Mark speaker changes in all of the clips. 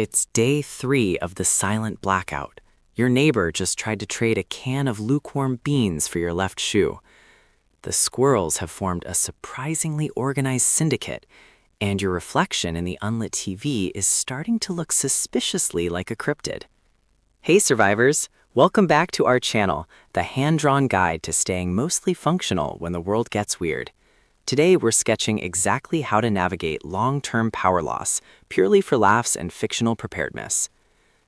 Speaker 1: It's day 3 of the silent blackout. Your neighbor just tried to trade a can of lukewarm beans for your left shoe. The squirrels have formed a surprisingly organized syndicate, and your reflection in the unlit TV is starting to look suspiciously like a cryptid. Hey survivors! Welcome back to our channel, the hand-drawn guide to staying mostly functional when the world gets weird. Today we're sketching exactly how to navigate long-term power loss, purely for laughs and fictional preparedness.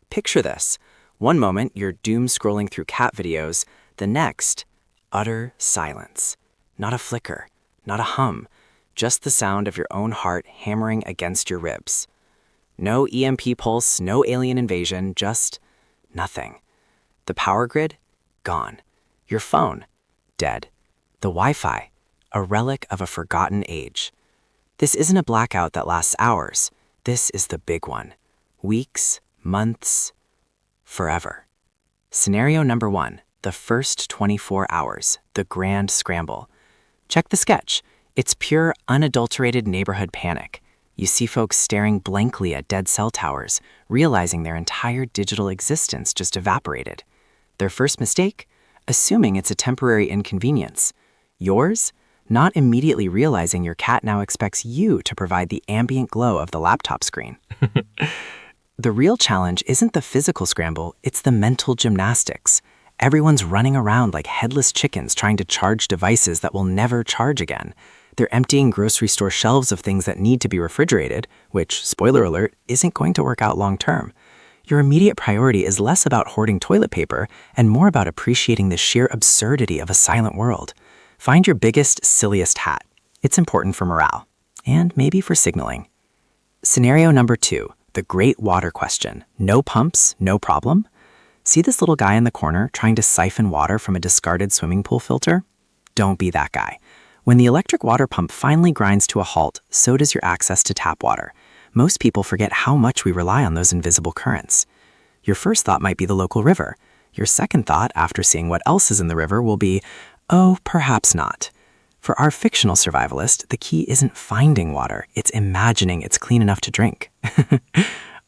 Speaker 1: Picture this. One moment you're doom-scrolling through cat videos, the next, utter silence. Not a flicker, not a hum, just the sound of your own heart hammering against your ribs. No EMP pulse, no alien invasion, just nothing. The power grid? Gone. Your phone? Dead. The Wi-Fi? A relic of a forgotten age. This isn't a blackout that lasts hours. This is the big one. Weeks, months, forever. Scenario number 1, the first 24 hours, the grand scramble. Check the sketch. It's pure, unadulterated neighborhood panic. You see folks staring blankly at dead cell towers, realizing their entire digital existence just evaporated. Their first mistake? Assuming it's a temporary inconvenience. Yours? Not immediately realizing your cat now expects you to provide the ambient glow of the laptop screen. The real challenge isn't the physical scramble, it's the mental gymnastics. Everyone's running around like headless chickens trying to charge devices that will never charge again. They're emptying grocery store shelves of things that need to be refrigerated, which, spoiler alert, isn't going to work out long term. Your immediate priority is less about hoarding toilet paper and more about appreciating the sheer absurdity of a silent world. Find your biggest, silliest hat. It's important for morale. And maybe for signaling. Scenario number 2, the great water question. No pumps, no problem? See this little guy in the corner trying to siphon water from a discarded swimming pool filter? Don't be that guy. When the electric water pump finally grinds to a halt, so does your access to tap water. Most people forget how much we rely on those invisible currents. Your first thought might be the local river. Your second thought, after seeing what else is in the river, will be, oh, perhaps not. For our fictional survivalist, the key isn't finding water, it's imagining it's clean enough to drink.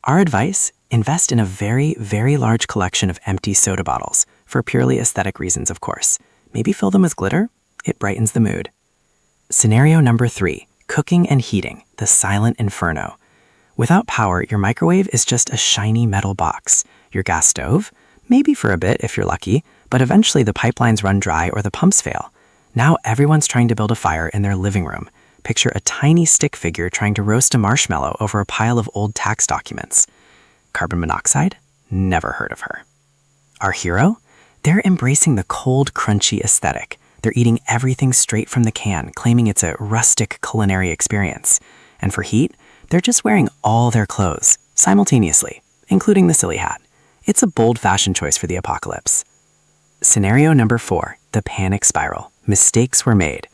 Speaker 1: Our advice? Invest in a very, very large collection of empty soda bottles, for purely aesthetic reasons, of course. Maybe fill them with glitter? It brightens the mood. Scenario number 3, cooking and heating, the silent inferno. Without power, your microwave is just a shiny metal box. Your gas stove? Maybe for a bit if you're lucky, but eventually the pipelines run dry or the pumps fail. Now everyone's trying to build a fire in their living room. Picture a tiny stick figure trying to roast a marshmallow over a pile of old tax documents. Carbon monoxide? Never heard of her. Our hero? They're embracing the cold, crunchy aesthetic. They're eating everything straight from the can, claiming it's a rustic culinary experience. And for heat, they're just wearing all their clothes, simultaneously, including the silly hat. It's a bold fashion choice for the apocalypse. Scenario number 4, the panic spiral. Mistakes were made.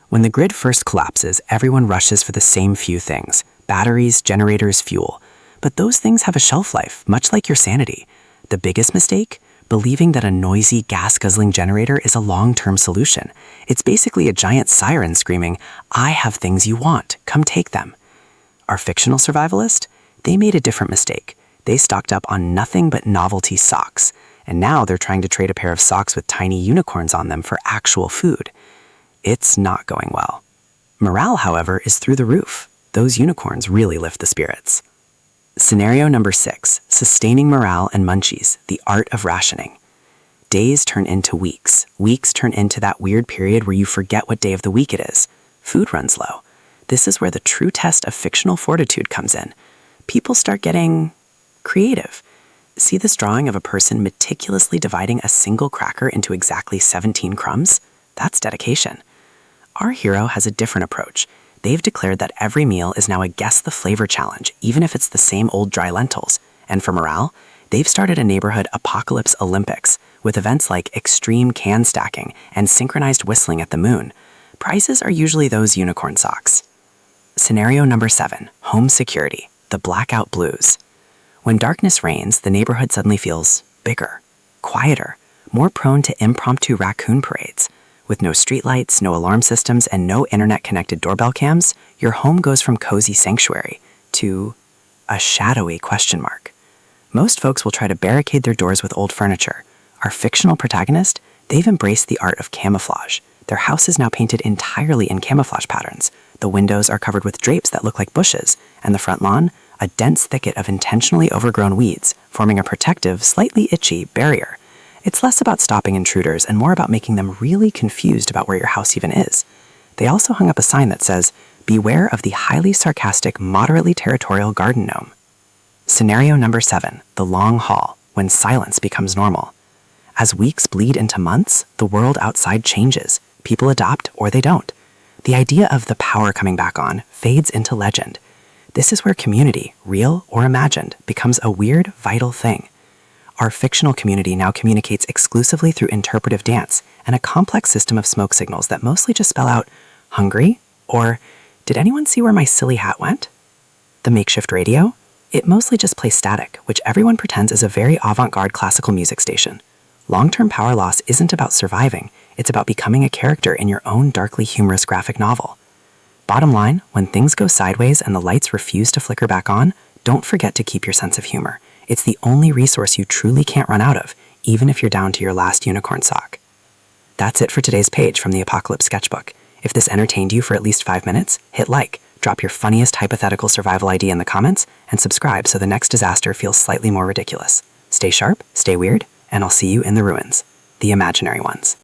Speaker 1: When the grid first collapses, everyone rushes for the same few things: batteries, generators, fuel. But those things have a shelf life, much like your sanity. The biggest mistake? Believing that a noisy, gas-guzzling generator is a long-term solution. It's basically a giant siren screaming, "I have things you want, come take them." Our fictional survivalist? They made a different mistake. They stocked up on nothing but novelty socks. And now they're trying to trade a pair of socks with tiny unicorns on them for actual food. It's not going well. Morale, however, is through the roof. Those unicorns really lift the spirits. Scenario number 6, sustaining morale and munchies, the art of rationing. Days turn into weeks. Weeks turn into that weird period where you forget what day of the week it is. Food runs low. This is where the true test of fictional fortitude comes in. People start getting creative. See this drawing of a person meticulously dividing a single cracker into exactly 17 crumbs? That's dedication. Our hero has a different approach. They've declared that every meal is now a guess the flavor challenge, even if it's the same old dry lentils. And for morale, they've started a neighborhood apocalypse Olympics with events like extreme can stacking and synchronized whistling at the moon. Prizes are usually those unicorn socks. Scenario number 7, home security, the blackout blues. When darkness reigns, the neighborhood suddenly feels bigger, quieter, more prone to impromptu raccoon parades. With no streetlights, no alarm systems, and no internet-connected doorbell cams, your home goes from cozy sanctuary to a shadowy question mark. Most folks will try to barricade their doors with old furniture. Our fictional protagonist, they've embraced the art of camouflage. Their house is now painted entirely in camouflage patterns. The windows are covered with drapes that look like bushes, and the front lawn, a dense thicket of intentionally overgrown weeds, forming a protective, slightly itchy barrier. It's less about stopping intruders and more about making them really confused about where your house even is. They also hung up a sign that says, "Beware of the highly sarcastic, moderately territorial garden gnome." Scenario number 7, the long haul, when silence becomes normal. As weeks bleed into months, the world outside changes. People adopt or they don't. The idea of the power coming back on fades into legend. This is where community, real or imagined, becomes a weird, vital thing. Our fictional community now communicates exclusively through interpretive dance and a complex system of smoke signals that mostly just spell out, "Hungry?" or "Did anyone see where my silly hat went?" The makeshift radio? It mostly just plays static, which everyone pretends is a very avant-garde classical music station. Long-term power loss isn't about surviving, it's about becoming a character in your own darkly humorous graphic novel. Bottom line, when things go sideways and the lights refuse to flicker back on, don't forget to keep your sense of humor. It's the only resource you truly can't run out of, even if you're down to your last unicorn sock. That's it for today's page from the Apocalypse Sketchbook. If this entertained you for at least 5 minutes, hit like, drop your funniest hypothetical survival idea in the comments, and subscribe so the next disaster feels slightly more ridiculous. Stay sharp, stay weird, and I'll see you in the ruins. The imaginary ones.